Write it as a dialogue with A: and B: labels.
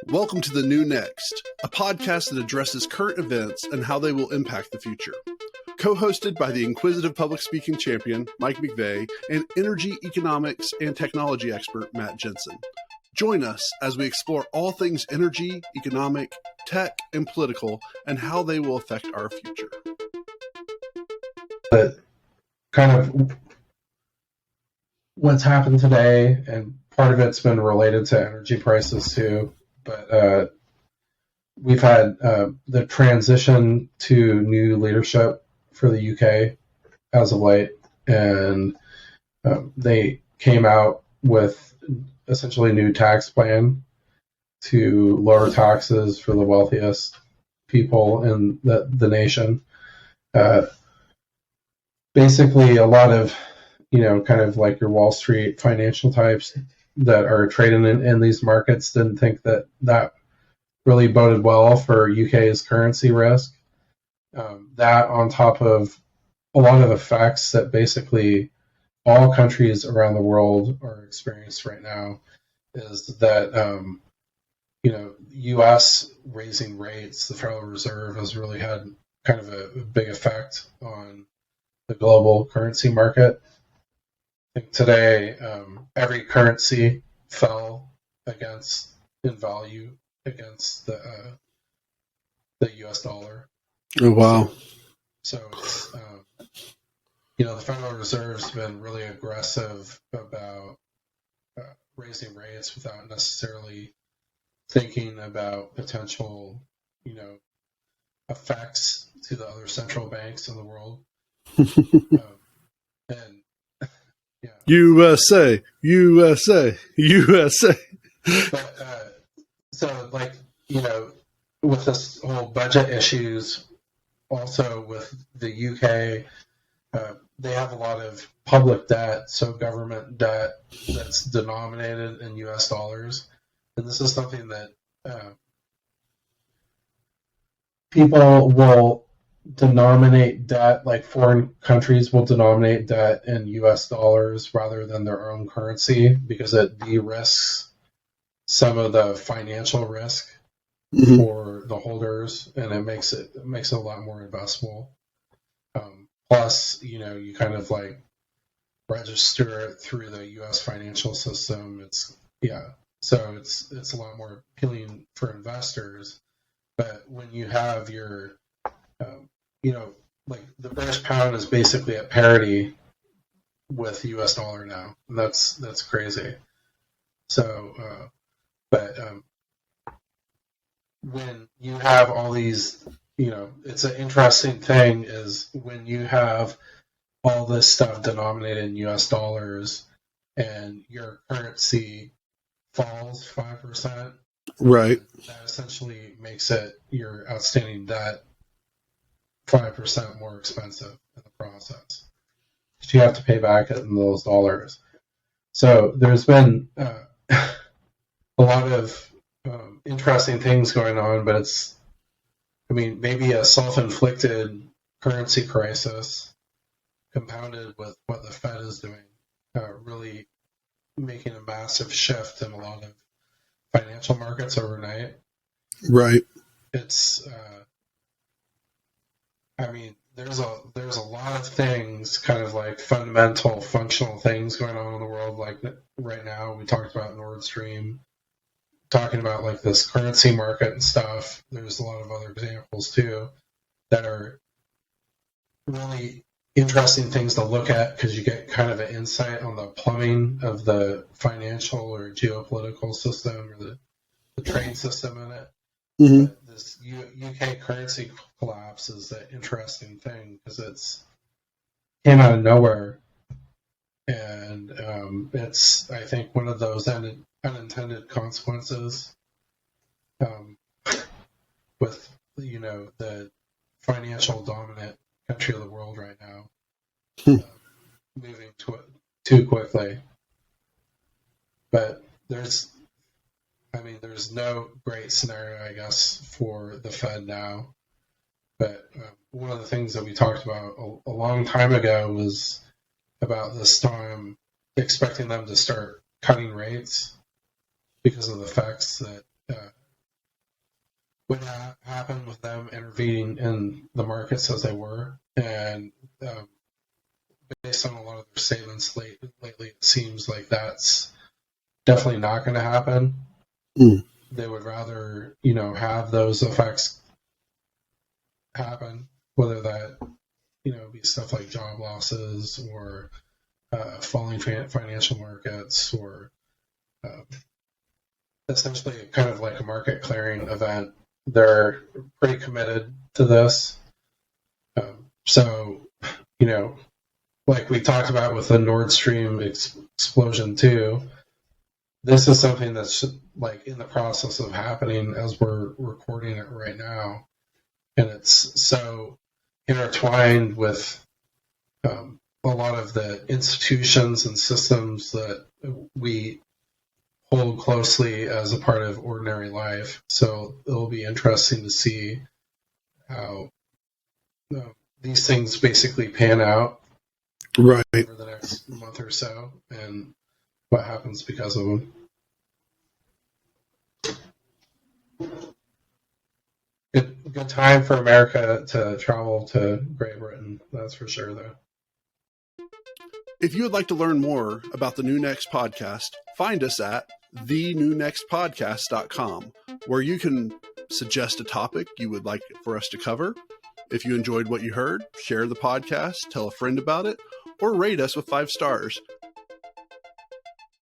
A: Welcome to The New Next, a podcast that addresses current events and how they will impact the future. Co-hosted by the inquisitive public speaking champion, Mike McVeigh, and energy, economics, and technology expert, Matt Jensen. Join us as we explore all things energy, economic, tech, and political, and how they will affect our future.
B: But kind of what's happened today, and part of it's been related to energy prices too, but we've had the transition to new leadership for the UK as of late, and they came out with essentially a new tax plan to lower taxes for the wealthiest people in the nation. Basically, a lot of, kind of like your Wall Street financial types that are trading in these markets didn't think that really boded well for UK's currency risk. That on top of a lot of effects that basically all countries around the world are experiencing right now is that, U.S. raising rates, the Federal Reserve has really had kind of a big effect on the global currency market. I think today every currency fell in value against the U.S. dollar.
A: Oh, wow.
B: So it's, the Federal Reserve's been really aggressive about raising rates without necessarily thinking about potential, effects to the other central banks in the world. And yeah.
A: USA.
B: But, so, with this whole budget issues, also with the UK, they have a lot of public debt, so government debt that's denominated in US dollars. And this is something that people will denominate debt, like foreign countries will denominate debt in US dollars rather than their own currency, because it de-risks some of the financial risk for the holders, and it makes it a lot more investable. Plus, you kind of like register it through the U.S. financial system. So it's a lot more appealing for investors. But when you have your, like the British pound is basically at parity with U.S. dollar now. And that's crazy. So, when you have all these, it's an interesting thing is when you have all this stuff denominated in US dollars and your currency falls 5%.
A: Right.
B: That essentially makes it your outstanding debt 5% more expensive in the process. You have to pay back in those dollars. So there's been a lot of interesting things going on, but maybe a self-inflicted currency crisis compounded with what the Fed is doing, really making a massive shift in a lot of financial markets overnight.
A: Right.
B: It's, there's a lot of things, kind of like fundamental, functional things going on in the world. Like right now, we talked about Nord Stream, talking about like this currency market and stuff. There's a lot of other examples too that are really interesting things to look at, because you get kind of an insight on the plumbing of the financial or geopolitical system or the trade system in it. But this UK currency collapse is an interesting thing because it's came out of nowhere, and it's, I think, one of those unintended consequences with the financial dominant country of the world right now moving too quickly. But there's no great scenario, I guess, for the Fed now. But one of the things that we talked about a long time ago was about this time expecting them to start cutting rates because of the effects that would happen with them intervening in the markets as they were. And based on a lot of their statements lately, it seems like that's definitely not going to happen. They would rather, have those effects happen, whether that, be stuff like job losses or falling financial markets, or essentially kind of like a market clearing event. They're pretty committed to this. So, like we talked about with the Nord Stream explosion too, this is something that's like in the process of happening as we're recording it right now. And it's so intertwined with a lot of the institutions and systems that we hold closely as a part of ordinary life. So it'll be interesting to see how these things basically pan out
A: right
B: over the next month or so, and what happens because of them. Good time for America to travel to Great Britain, that's for sure, though.
A: If you would like to learn more about the New Next podcast, find us at thenewnextpodcast.com, where you can suggest a topic you would like for us to cover. If you enjoyed what you heard, share the podcast, tell a friend about it, or rate us with 5 stars.